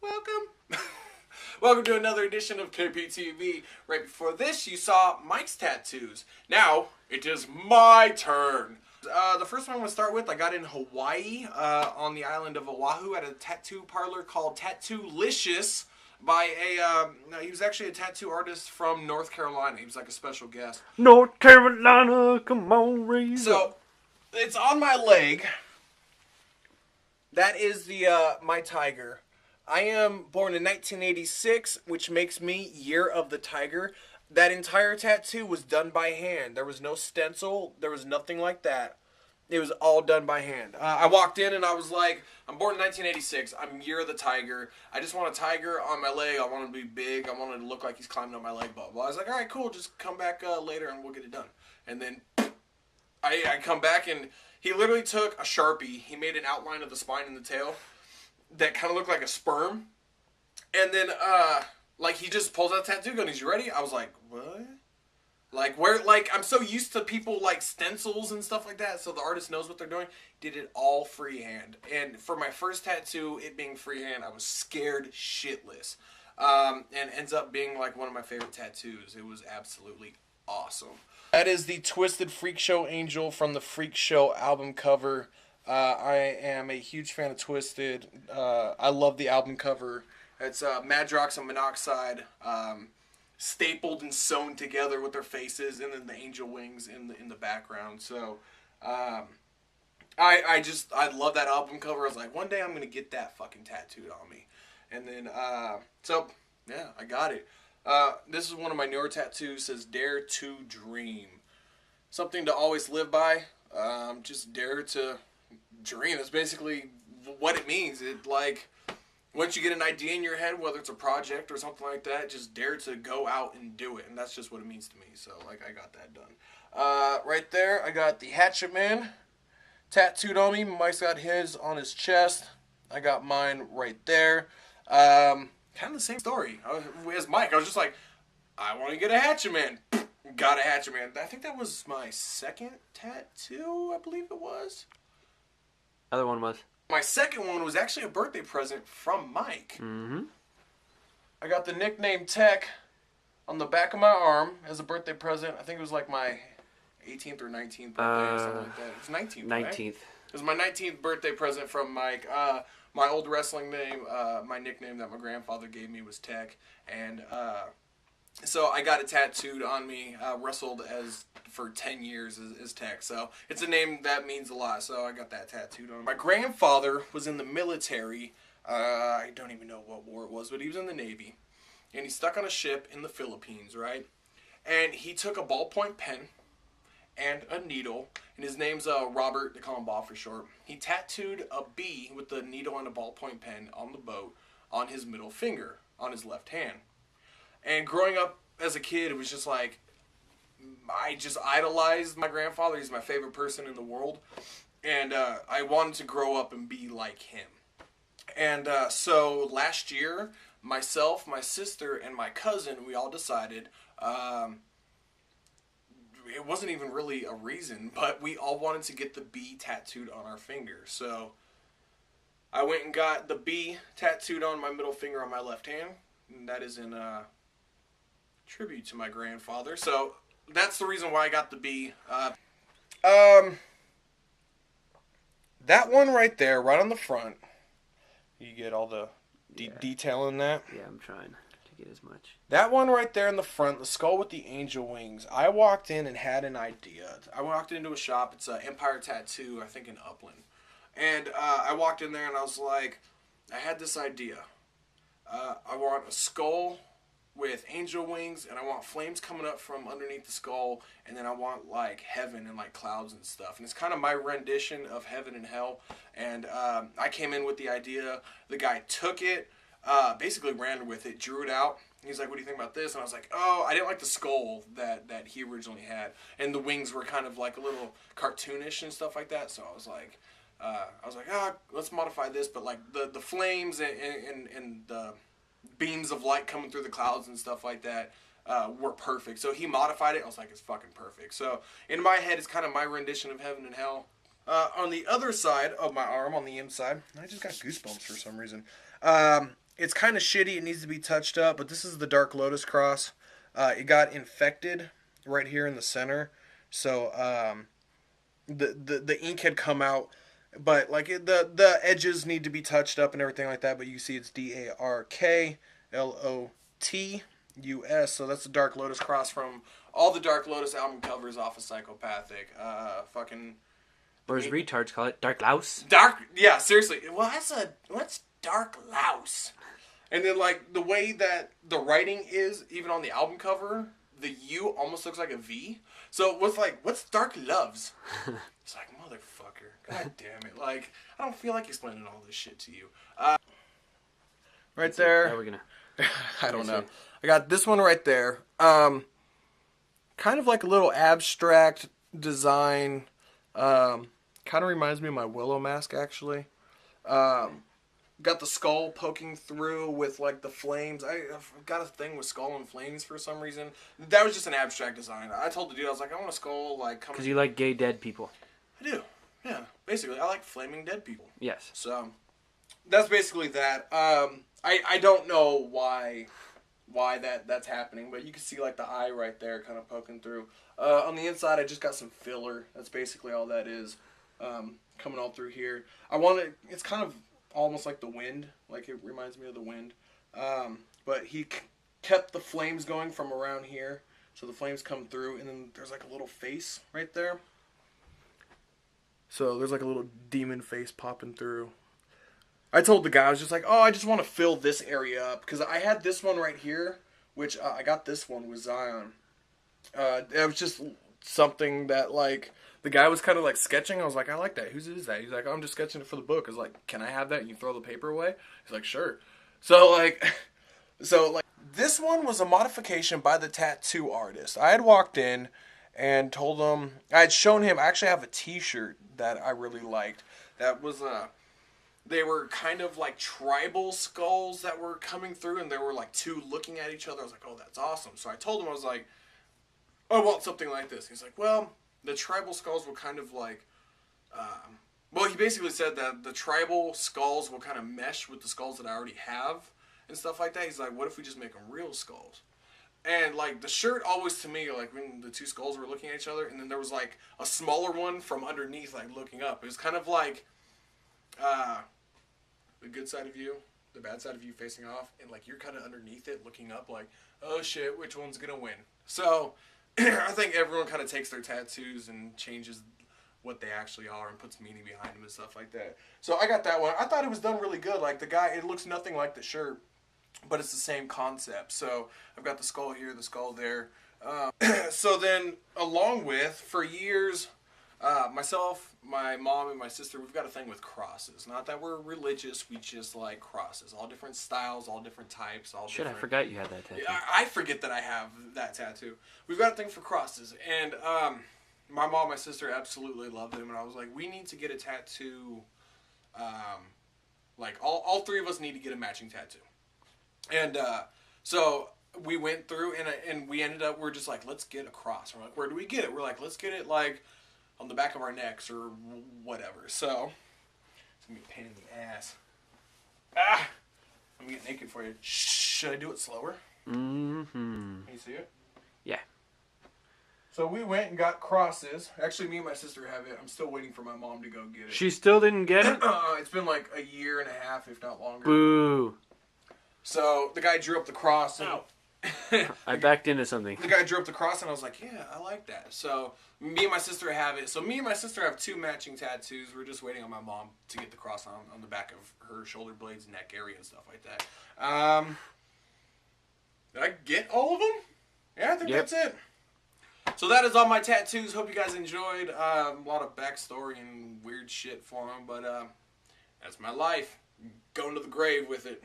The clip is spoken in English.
Welcome. Welcome to another edition of KPTV. Right before this, you saw Mike's tattoos. Now, it is my turn. The first one I'm going to start with, I got in Hawaii, on the island of Oahu at a tattoo parlor called Tattoolicious by he was actually a tattoo artist from North Carolina. He was like a special guest. North Carolina, come on, raise up. So, it's on my leg. That is my tiger. I am born in 1986, which makes me Year of the Tiger. That entire tattoo was done by hand. There was no stencil. There was nothing like that. It was all done by hand. I walked in and I was like, I'm born in 1986. I'm Year of the Tiger. I just want a tiger on my leg. I want it to be big. I want it to look like he's climbing up my leg, blah, blah. I was like, all right, cool. Just come back later and we'll get it done. And then I come back and he literally took a Sharpie. He made an outline of the spine and the tail that kind of looked like a sperm. And then, he just pulls out a tattoo gun. He's, you ready? I was like, what? I'm so used to people, stencils and stuff like that, so the artist knows what they're doing. Did it all freehand. And for my first tattoo, it being freehand, I was scared shitless. And ends up being, one of my favorite tattoos. It was absolutely awesome. That is the Twisted Freak Show Angel from the Freak Show album cover. I am a huge fan of Twisted. I love the album cover. It's Madrox and Monoxide stapled and sewn together with their faces, and then the angel wings in the background. So I love that album cover. I was like, one day I'm gonna get that fucking tattooed on me. And then yeah, I got it. This is one of my newer tattoos. It says Dare to Dream. Something to always live by. Just dare to dream. That's basically what it means. Once you get an idea in your head, whether it's a project or something like that, just dare to go out and do it. And that's just what it means to me. So, I got that done. Right there, I got the Hatchet Man tattooed on me. Mike's got his on his chest. I got mine right there. Kind of the same story as Mike. I was just like, I want to get a Hatchet Man. Got a Hatchet Man. I think that was my second tattoo, I believe it was. Other one was? My second one was actually a birthday present from Mike. Mm-hmm. I got the nickname Tech on the back of my arm as a birthday present. I think it was my 18th or 19th birthday or something like that. It was 19th, 19th. Right? It was my 19th birthday present from Mike. My old wrestling name, my nickname that my grandfather gave me was Tech. And so I got it tattooed on me, wrestled for 10 years as Tech. So it's a name that means a lot, so I got that tattooed on me. My grandfather was in the military. I don't even know what war it was, but he was in the Navy. And he's stuck on a ship in the Philippines, right? And he took a ballpoint pen and a needle, and his name's Robert, they call him Bob for short. He tattooed a bee with the needle and a ballpoint pen on the boat on his middle finger, on his left hand. And growing up as a kid, it was just I just idolized my grandfather. He's my favorite person in the world. And I wanted to grow up and be like him. And so last year, myself, my sister, and my cousin, we all decided, it wasn't even really a reason, but we all wanted to get the bee tattooed on our finger. So I went and got the bee tattooed on my middle finger on my left hand. And that is in tribute to my grandfather. So that's the reason why I got the bee. That one right there, right on the front. You get all the detail in that. Yeah, I'm trying to get as much. That one right there in the front, the skull with the angel wings. I walked in and had an idea. I walked into a shop. It's Empire Tattoo, I think in Upland. And I walked in there and I was like, I had this idea. I want a skull with angel wings, and I want flames coming up from underneath the skull, and then I want heaven and clouds and stuff. And it's kind of my rendition of heaven and hell. And I came in with the idea. The guy took it, basically ran with it, drew it out. He's like, what do you think about this? And I was like, oh, I didn't like the skull that he originally had. And the wings were kind of a little cartoonish and stuff like that. So I was like, let's modify this. But the flames and the beams of light coming through the clouds and stuff like that were perfect. So he modified it. I was like, it's fucking perfect. So in my head, it's kind of my rendition of heaven and hell. On the other side of my arm, on the inside, I just got goosebumps for some reason. it's kind of shitty. It needs to be touched up. But this is the Dark Lotus cross. It got infected right here in the center, so the ink had come out. But like the edges need to be touched up and everything like that. But you see, it's DarkLotus. So that's the Dark Lotus cross from all the Dark Lotus album covers off of Psychopathic. Fucking. Or as retards call it, Dark Louse. Yeah, seriously. Well, what's Dark Louse? And then, like, the way that the writing is, even on the album cover, the U almost looks like a V. So what's Dark Loves? It's like, motherfucker. God damn it. Like, I don't feel like explaining all this shit to you. Right there. How are we gonna? I don't know. I got this one right there. Kind of like a little abstract design. Kind of reminds me of my Willow mask, actually. Got the skull poking through with, like, the flames. I've got a thing with skull and flames for some reason. That was just an abstract design. I told the dude, I was like, I want a skull, like, coming... Because you like gay dead people. I do. Yeah. Basically, I like flaming dead people. Yes. So, that's basically that. I don't know why that's happening, but you can see, like, the eye right there kind of poking through. On the inside, I just got some filler. That's basically all that is. Coming all through here. It's kind of almost like the wind. Like, it reminds me of the wind. But he kept the flames going from around here. So the flames come through, and then there's like a little face right there. So there's like a little demon face popping through. I told the guy, I was just like, oh, I just want to fill this area up. Because I had this one right here, which I got this one with Zion. It was just something that, like, the guy was kind of, like, sketching. I was like, I like that. Whose is that? He's like, oh, I'm just sketching it for the book. I was like, can I have that? And you throw the paper away? He's like, sure. So, like, this one was a modification by the tattoo artist. I had walked in and told him, I had shown him, I actually have a t-shirt that I really liked. That was, they were kind of like tribal skulls that were coming through, and there were like two looking at each other. I was like, oh, that's awesome. So I told him, I was like, oh, I want something like this. He's like, well, the tribal skulls will kind of like, well, he basically said that the tribal skulls will kind of mesh with the skulls that I already have and stuff like that. He's like, what if we just make them real skulls? And, like, the shirt always, to me, like, when the two skulls were looking at each other, and then there was, like, a smaller one from underneath, like, looking up. It was kind of like, the good side of you, the bad side of you facing off, and, like, you're kind of underneath it, looking up, like, oh, shit, which one's gonna win? So, I think everyone kind of takes their tattoos and changes what they actually are and puts meaning behind them and stuff like that. So, I got that one. I thought it was done really good. Like, the guy, it looks nothing like the shirt, but it's the same concept. So I've got the skull here, the skull there. So then, along with, for years, myself, my mom, and my sister, we've got a thing with crosses. Not that we're religious, we just like crosses. All different styles, all different types, all Shit, different... I forgot you had that tattoo. I forget that I have that tattoo. We've got a thing for crosses. And my mom and my sister absolutely love them. And I was like, we need to get a tattoo. Like, all three of us need to get a matching tattoo. And so we went through, and we ended up, we're just like, let's get a cross. We're like, where do we get it? We're like, let's get it, like, on the back of our necks or whatever. So, it's going to be a pain in the ass. Ah! I'm going to get naked for you. Should I do it slower? Mm-hmm. Can you see it? Yeah. So we went and got crosses. Actually, me and my sister have it. I'm still waiting for my mom to go get it. She still didn't get it? It's been like a year and a half, if not longer. Boo. So the guy drew up the cross. And I backed into something. The guy drew up the cross, and I was like, yeah, I like that. So me and my sister have it. So me and my sister have two matching tattoos. We're just waiting on my mom to get the cross on the back of her shoulder blades, neck area, and stuff like that. Did I get all of them? Yeah, I think that's it. So that is all my tattoos. Hope you guys enjoyed. A lot of backstory and weird shit for them, but that's my life. Going to the grave with it.